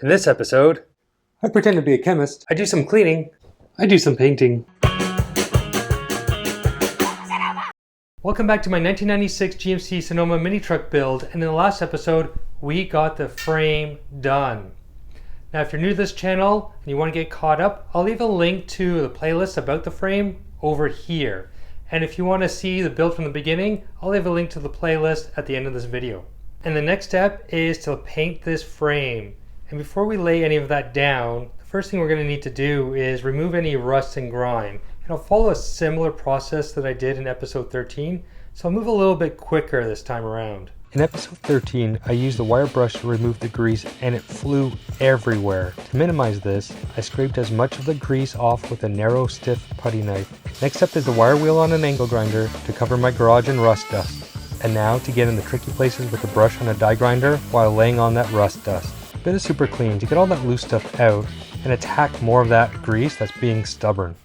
In this episode, I pretend to be a chemist. I do some cleaning. I do some painting. Welcome back to my 1996 GMC Sonoma Minitruck build, and in the last episode, we got the frame done. Now, if you're new to this channel and you want to get caught up, I'll leave a link to the playlist about the frame over here. And if you want to see the build from the beginning, I'll leave a link to the playlist at the end of this video. And the next step is to paint this frame. And before we lay any of that down, the first thing we're going to need to do is remove any rust and grime. And I'll follow a similar process that I did in episode 13, so I'll move a little bit quicker this time around. In episode 13, I used the wire brush to remove the grease and it flew everywhere. To minimize this, I scraped as much of the grease off with a narrow, stiff putty knife. Next up is the wire wheel on an angle grinder to cover my garage and rust dust. And now to get in the tricky places with the brush on a die grinder while laying on that rust dust. A bit of super clean to get all that loose stuff out and attack more of that grease that's being stubborn.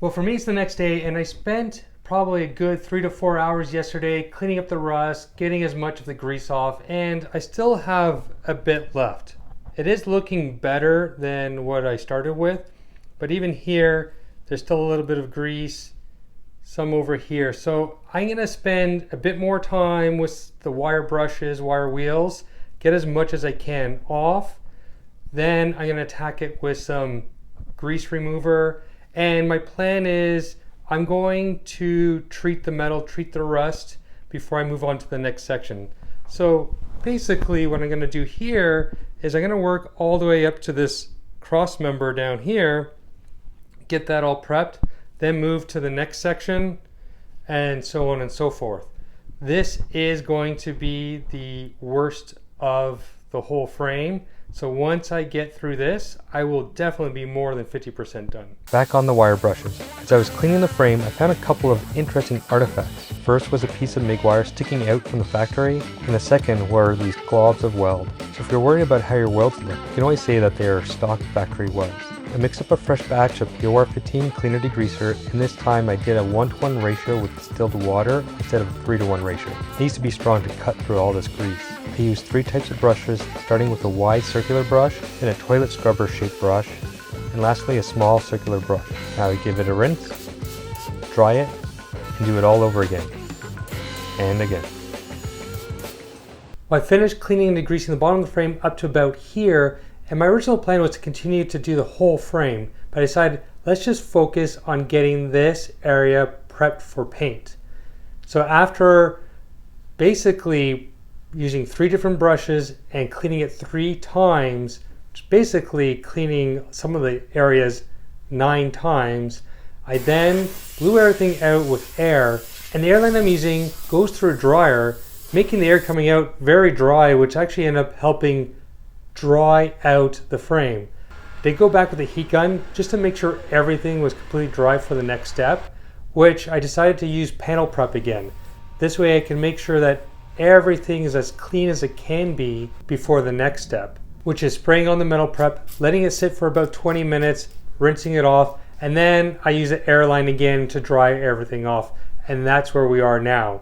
Well, for me it's the next day, and I spent probably a good 3 to 4 hours yesterday cleaning up the rust, getting as much of the grease off, and I still have a bit left. It is looking better than what I started with, but even here there's still a little bit of grease, some over here. So I'm going to spend a bit more time with the wire brushes, wire wheels, get as much as I can off. Then I'm going to attack it with some grease remover. And my plan is I'm going to treat the metal, treat the rust before I move on to the next section. So basically what I'm going to do here is I'm going to work all the way up to this cross member down here, get that all prepped, then move to the next section, and so on and so forth. This is going to be the worst of the whole frame. So once I get through this, I will definitely be more than 50% done. Back on the wire brushes. As I was cleaning the frame, I found a couple of interesting artifacts. First was a piece of MIG wire sticking out from the factory, and the second were these globs of weld. So if you're worried about how your welds look, you can always say that they are stock factory welds. I mixed up a fresh batch of POR 15 cleaner degreaser, and this time I did a 1-to-1 ratio with distilled water instead of a 3-to-1 ratio. It needs to be strong to cut through all this grease. I used 3 types of brushes, starting with a wide circular brush, then a toilet scrubber shaped brush, and lastly a small circular brush. Now I give it a rinse, dry it, and do it all over again. And again. Well, I finished cleaning and degreasing the bottom of the frame up to about here, and my original plan was to continue to do the whole frame, but I decided let's just focus on getting this area prepped for paint. So after basically using 3 different brushes and cleaning it 3 times, basically cleaning some of the areas 9 times, I then blew everything out with air, and the air line I'm using goes through a dryer, making the air coming out very dry, which actually ended up helping dry out the frame. They go back with a heat gun just to make sure everything was completely dry for the next step, which I decided to use panel prep again. This way I can make sure that everything is as clean as it can be before the next step, which is spraying on the metal prep, letting it sit for about 20 minutes, rinsing it off, and then I use the air line again to dry everything off, and that's where we are now.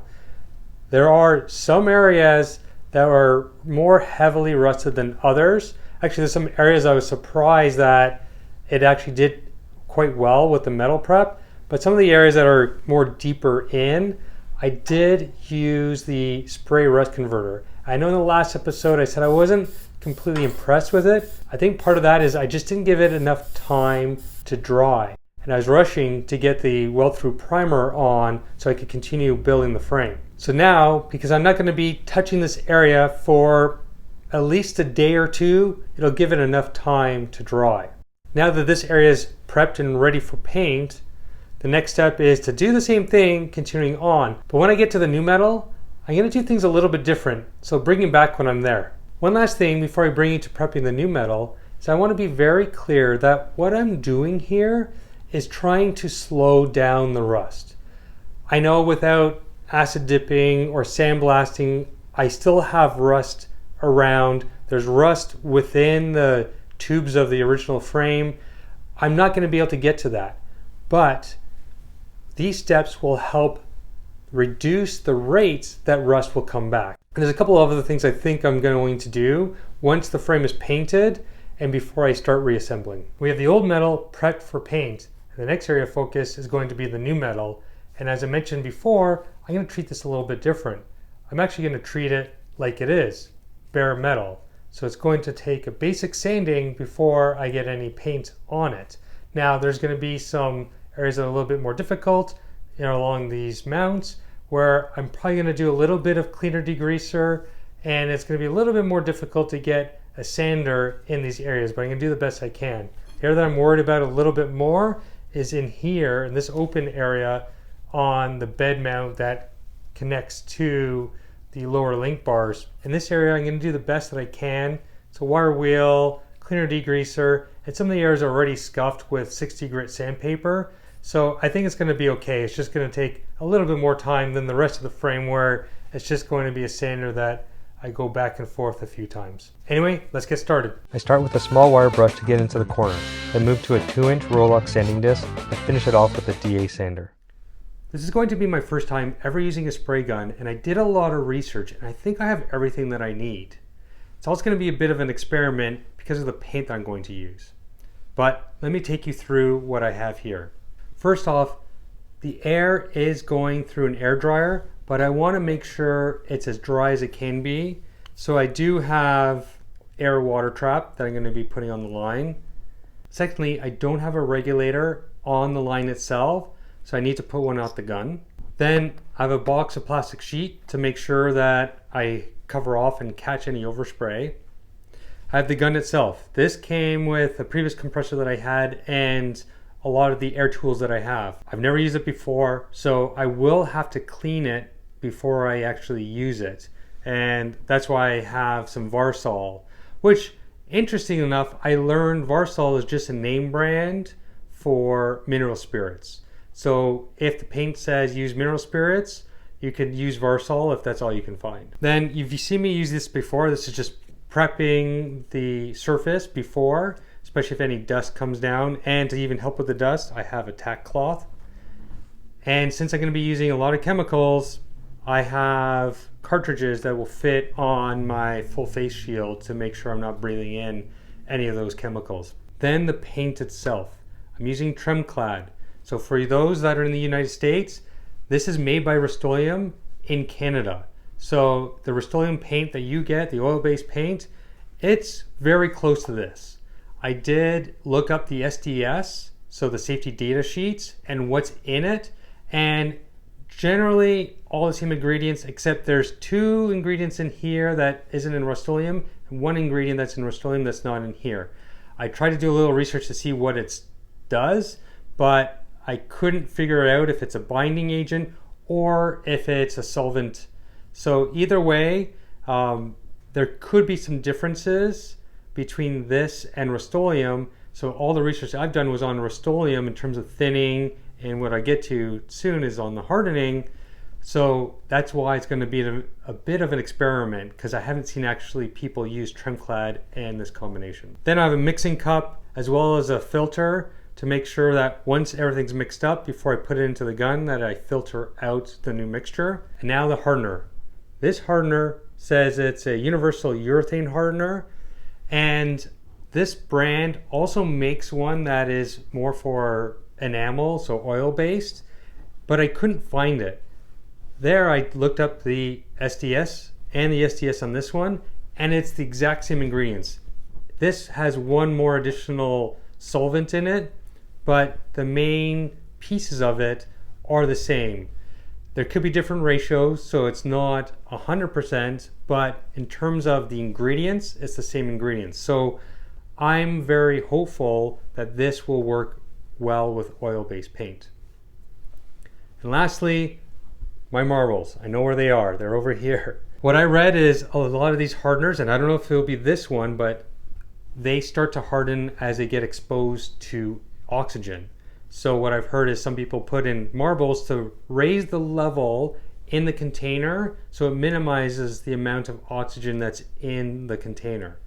There are some areas that are more heavily rusted than others. Actually, there's some areas I was surprised that it actually did quite well with the metal prep, but some of the areas that are more deeper in, I did use the spray rust converter. I know in the last episode I said I wasn't completely impressed with it. I think part of that is I just didn't give it enough time to dry, and I was rushing to get the weld-through primer on so I could continue building the frame. So now, because I'm not going to be touching this area for at least a day or two, it'll give it enough time to dry. Now that this area is prepped and ready for paint, the next step is to do the same thing continuing on. But when I get to the new metal, I'm going to do things a little bit different, so bring you back when I'm there. One last thing before I bring you to prepping the new metal is I want to be very clear that what I'm doing here is trying to slow down the rust. I know without acid dipping or sandblasting, I still have rust around. There's rust within the tubes of the original frame. I'm not going to be able to get to that, but these steps will help reduce the rates that rust will come back. And there's a couple of other things I think I'm going to do once the frame is painted and before I start reassembling. We have the old metal prepped for paint, and the next area of focus is going to be the new metal. And as I mentioned before, I'm going to treat this a little bit different. I'm actually going to treat it like it is, bare metal. So it's going to take a basic sanding before I get any paint on it. Now there's going to be some areas that are a little bit more difficult, along these mounts, where I'm probably going to do a little bit of cleaner degreaser, and it's going to be a little bit more difficult to get a sander in these areas, but I'm going to do the best I can. The area that I'm worried about a little bit more is in here, in this open area on the bed mount that connects to the lower link bars. In this area, I'm going to do the best that I can. It's a wire wheel, cleaner degreaser, and some of the areas are already scuffed with 60 grit sandpaper. So I think it's going to be okay. It's just going to take a little bit more time than the rest of the frame, where it's just going to be a sander that I go back and forth a few times. Anyway, let's get started. I start with a small wire brush to get into the corner, then move to a 2-inch Roll-Lock sanding disc and finish it off with a DA sander. This is going to be my first time ever using a spray gun, and I did a lot of research, and I think I have everything that I need. It's also going to be a bit of an experiment because of the paint that I'm going to use. But let me take you through what I have here. First off, the air is going through an air dryer, but I want to make sure it's as dry as it can be. So I do have air water trap that I'm going to be putting on the line. Secondly, I don't have a regulator on the line itself, so I need to put one out the gun. Then I have a box of plastic sheet to make sure that I cover off and catch any overspray. I have the gun itself. This came with a previous compressor that I had and a lot of the air tools that I have. I've never used it before, so I will have to clean it before I actually use it. And that's why I have some Varsol, which, interesting enough, I learned Varsol is just a name brand for mineral spirits. So if the paint says use mineral spirits, you could use Varsol if that's all you can find. Then if you see me use this before, this is just prepping the surface before, especially if any dust comes down. And to even help with the dust, I have a tack cloth. And since I'm going to be using a lot of chemicals, I have cartridges that will fit on my full face shield to make sure I'm not breathing in any of those chemicals. Then the paint itself. I'm using Tremclad. So for those that are in the United States, this is made by Rustoleum in Canada. So the Rustoleum paint that you get, the oil-based paint, it's very close to this. I did look up the SDS, so the safety data sheets, and what's in it, and generally all the same ingredients, except there's 2 ingredients in here that isn't in Rustoleum, and 1 ingredient that's in Rustoleum that's not in here. I tried to do a little research to see what it does, but I couldn't figure out if it's a binding agent or if it's a solvent. So either way, there could be some differences between this and Rustoleum. So all the research I've done was on Rustoleum in terms of thinning, and what I get to soon is on the hardening. So that's why it's going to be a bit of an experiment, because I haven't seen actually people use Tremclad and this combination. Then I have a mixing cup as well as a filter to make sure that once everything's mixed up, before I put it into the gun, that I filter out the new mixture. And now the hardener. This hardener says it's a universal urethane hardener, and this brand also makes one that is more for enamel, so oil-based, but I couldn't find it. There I looked up the SDS and the SDS on this one, and it's the exact same ingredients. This has 1 more additional solvent in it, but the main pieces of it are the same. There could be different ratios, so it's not 100%, but in terms of the ingredients, it's the same ingredients. So I'm very hopeful that this will work well with oil-based paint. And lastly, my marbles. I know where they are. They're over here. What I read is a lot of these hardeners, and I don't know if it'll be this one, but they start to harden as they get exposed to oxygen. So what I've heard is some people put in marbles to raise the level in the container so it minimizes the amount of oxygen that's in the container.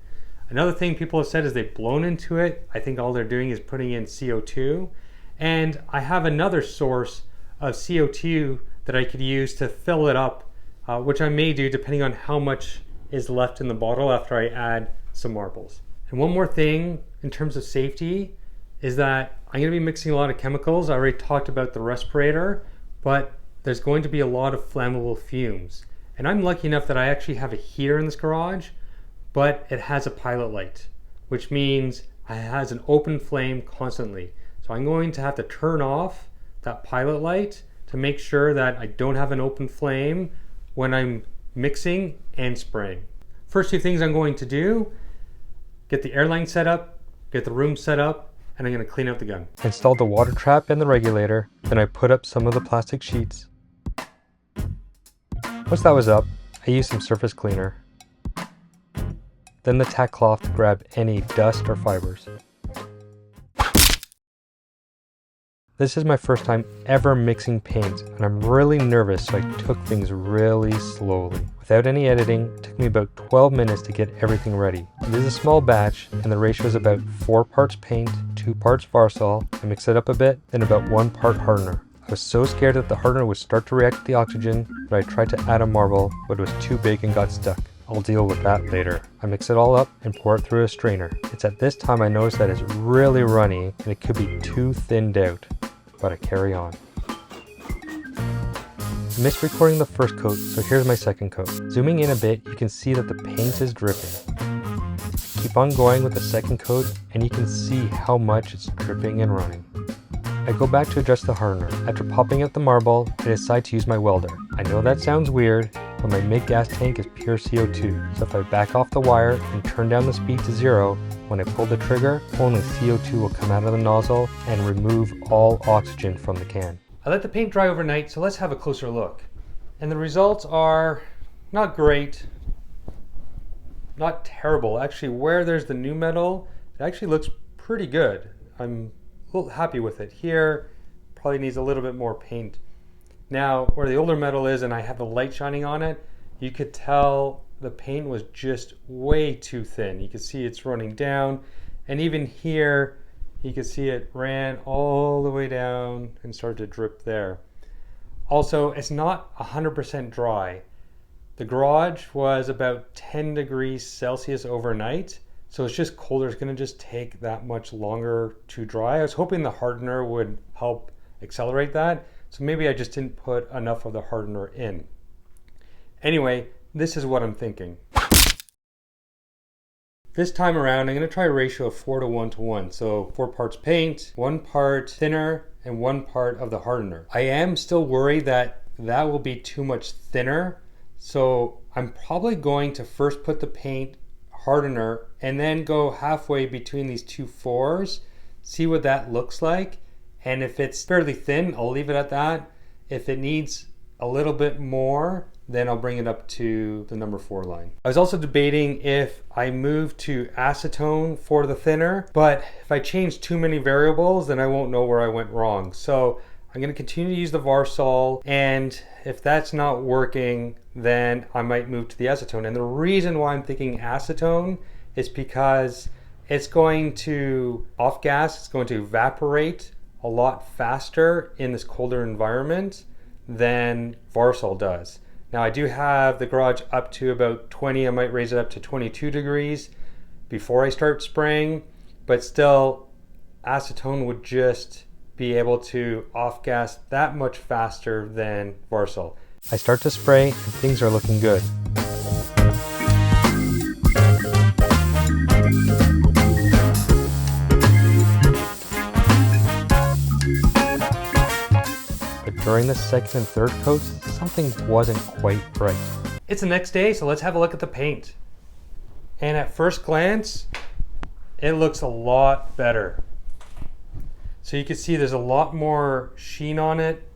Another thing people have said is they've blown into it. I think all they're doing is putting in CO2. And I have another source of CO2 that I could use to fill it up, which I may do depending on how much is left in the bottle after I add some marbles. And one more thing in terms of safety is that I'm going to be mixing a lot of chemicals. I already talked about the respirator, but there's going to be a lot of flammable fumes. And I'm lucky enough that I actually have a heater in this garage, but it has a pilot light, which means it has an open flame constantly. So I'm going to have to turn off that pilot light to make sure that I don't have an open flame when I'm mixing and spraying. First two things I'm going to do: get the airline set up, get the room set up, and I'm going to clean out the gun. I installed the water trap and the regulator, then I put up some of the plastic sheets. Once that was up, I used some surface cleaner, then the tack cloth to grab any dust or fibers. This is my first time ever mixing paints, and I'm really nervous, so I took things really slowly. Without any editing, it took me about 12 minutes to get everything ready. It is a small batch, and the ratio is about 4 parts paint, 2 parts Varsol. I mix it up a bit, then about 1 part hardener. I was so scared that the hardener would start to react with the oxygen, but I tried to add a marble, but it was too big and got stuck. I'll deal with that later. I mix it all up and pour it through a strainer. It's at this time I notice that it's really runny and it could be too thinned out, but I carry on. I missed recording the first coat, so here's my second coat. Zooming in a bit, you can see that the paint is dripping. Keep on going with the second coat and you can see how much it's dripping and running. I go back to adjust the hardener. After popping out the marble, I decide to use my welder. I know that sounds weird, but my mid gas tank is pure CO2, so if I back off the wire and turn down the speed to 0, when I pull the trigger, only CO2 will come out of the nozzle and remove all oxygen from the can. I let the paint dry overnight, so let's have a closer look. And the results are not great, not terrible. Actually, where there's the new metal, it actually looks pretty good. I'm a little happy with it. Here, probably needs a little bit more paint. Now, where the older metal is and I have the light shining on it, you could tell the paint was just way too thin. You can see it's running down, and even here, you can see it ran all the way down and started to drip there. Also, it's not 100% dry. The garage was about 10 degrees Celsius overnight, so it's just colder. It's going to just take that much longer to dry. I was hoping the hardener would help accelerate that, so maybe I just didn't put enough of the hardener in. Anyway, this is what I'm thinking. This time around, I'm going to try a ratio of 4 to 1 to 1. So 4 parts paint, 1 part thinner, and 1 part of the hardener. I am still worried that that will be too much thinner. So I'm probably going to first put the paint hardener and then go halfway between these two 4s, see what that looks like. And if it's fairly thin, I'll leave it at that. If it needs a little bit more, then I'll bring it up to the number 4 line. I was also debating if I move to acetone for the thinner, but if I change too many variables, then I won't know where I went wrong. So I'm going to continue to use the Varsol, and if that's not working, then I might move to the acetone. And the reason why I'm thinking acetone is because it's going to off-gas, it's going to evaporate a lot faster in this colder environment than Varsol does. Now I do have the garage up to about 20, I might raise it up to 22 degrees before I start spraying, but still acetone would just be able to off-gas that much faster than Varsol. I start to spray and things are looking good. During the second and third coats, something wasn't quite right. It's the next day, so let's have a look at the paint. And at first glance, it looks a lot better. So you can see there's a lot more sheen on it.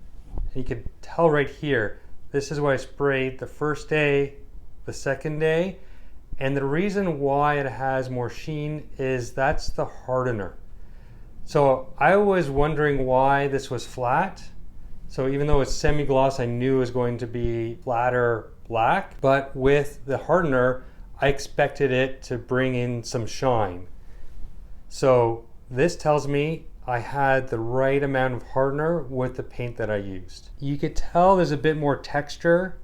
You can tell right here, this is what I sprayed the first day, the second day. And the reason why it has more sheen is that's the hardener. So I was wondering why this was flat. So even though it's semi-gloss, I knew it was going to be flatter black, but with the hardener, I expected it to bring in some shine. So this tells me I had the right amount of hardener with the paint that I used. You could tell there's a bit more texture.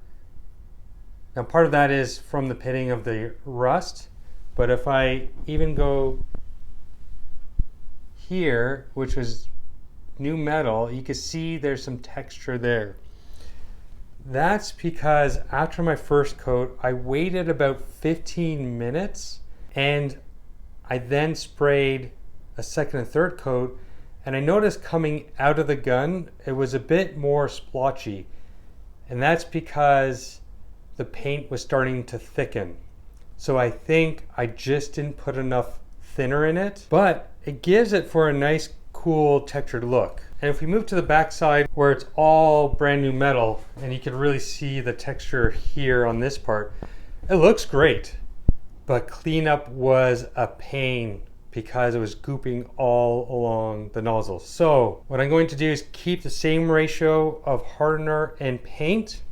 Now part of that is from the pitting of the rust, But if I even go here, which was new metal, you can see there's some texture there. That's because after my first coat, I waited about 15 minutes and I then sprayed a second and third coat, and I noticed coming out of the gun, it was a bit more splotchy. And that's because the paint was starting to thicken. So I think I just didn't put enough thinner in it, but it gives it for a nice, cool, textured look. And if we move to the back side where it's all brand new metal, and you can really see the texture here on this part, it looks great. But cleanup was a pain because it was gooping all along the nozzle. So what I'm going to do is keep the same ratio of hardener and paint.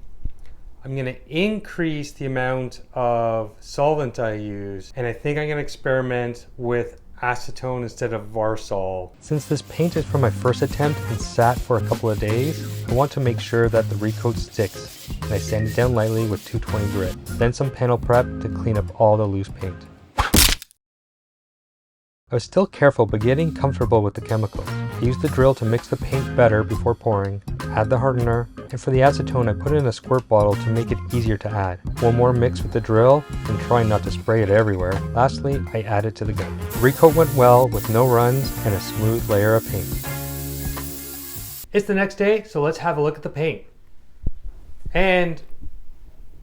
I'm going to increase the amount of solvent I use, and I think I'm going to experiment with acetone instead of Varsol. Since this paint is from my first attempt and sat for a couple of days, I want to make sure that the recoat sticks, and I sand it down lightly with 220 grit. Then some panel prep to clean up all the loose paint. I was still careful but getting comfortable with the chemicals. I used the drill to mix the paint better before pouring, add the hardener, and for the acetone I put it in a squirt bottle to make it easier to add. One more mix with the drill and try not to spray it everywhere. Lastly, I added to the gun. The recoat went well with no runs and a smooth layer of paint. It's the next day, so let's have a look at the paint. And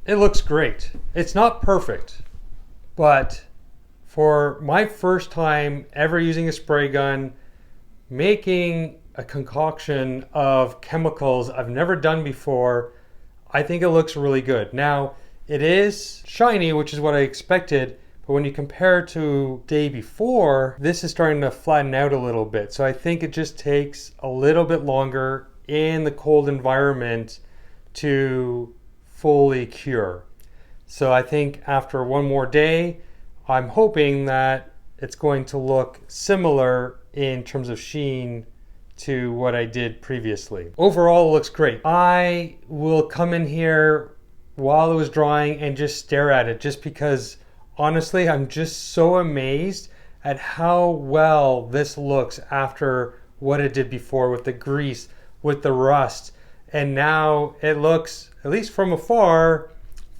it looks great. It's not perfect, but for my first time ever using a spray gun, making a concoction of chemicals I've never done before, I think it looks really good. Now, it is shiny, which is what I expected, but when you compare it to day before, this is starting to flatten out a little bit. So I think it just takes a little bit longer in the cold environment to fully cure. So I think after one more day, I'm hoping that it's going to look similar in terms of sheen to what I did previously. Overall, it looks great. I will come in here while it was drying and just stare at it, just because honestly, I'm just so amazed at how well this looks after what it did before with the grease, with the rust, and now it looks, at least from afar,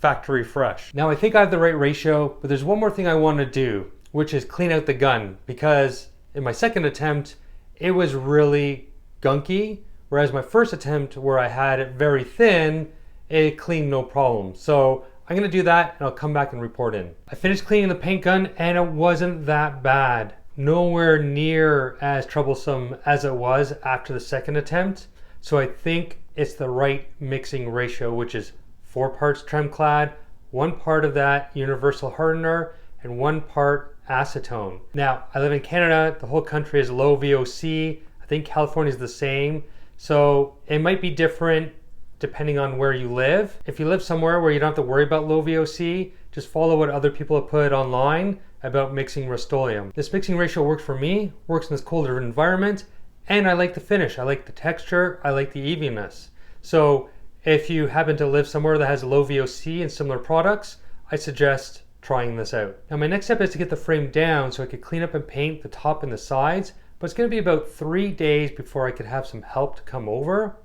factory fresh. Now I think I have the right ratio, but there's one more thing I want to do, which is clean out the gun, because in my second attempt, it was really gunky, whereas my first attempt where I had it very thin, it cleaned no problem. So I'm gonna do that and I'll come back and report in. I finished cleaning the paint gun and it wasn't that bad. Nowhere near as troublesome as it was after the second attempt. So I think it's the right mixing ratio, which is 4 parts Tremclad, 1 part of that universal hardener, and 1 part acetone. Now, I live in Canada, the whole country is low VOC. I think California is the same. So it might be different depending on where you live. If you live somewhere where you don't have to worry about low VOC, just follow what other people have put online about mixing Rustoleum. This mixing ratio works for me, works in this colder environment, and I like the finish. I like the texture, I like the evenness. So if you happen to live somewhere that has low VOC and similar products, I suggest trying this out. Now my next step is to get the frame down so I could clean up and paint the top and the sides, but it's gonna be about 3 days before I could have some help to come over.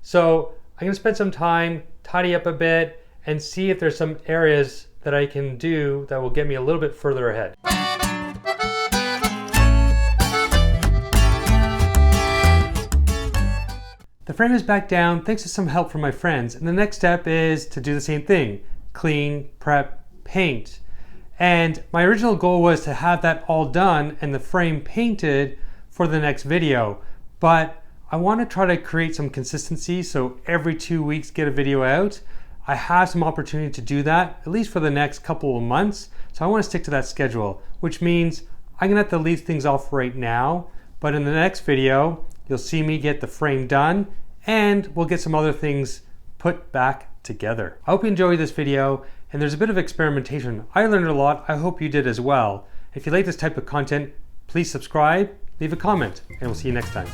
So I'm gonna spend some time, tidy up a bit, and see if there's some areas that I can do that will get me a little bit further ahead. The frame is back down thanks to some help from my friends, and the next step is to do the same thing: clean, prep, paint. And my original goal was to have that all done and the frame painted for the next video, but I want to try to create some consistency, so every 2 weeks get a video out. I have some opportunity to do that, at least for the next couple of months, so I want to stick to that schedule, which means I'm gonna have to leave things off right now, but in the next video, you'll see me get the frame done, and we'll get some other things put back together. I hope you enjoyed this video, and there's a bit of experimentation. I learned a lot, I hope you did as well. If you like this type of content, please subscribe, leave a comment, and we'll see you next time.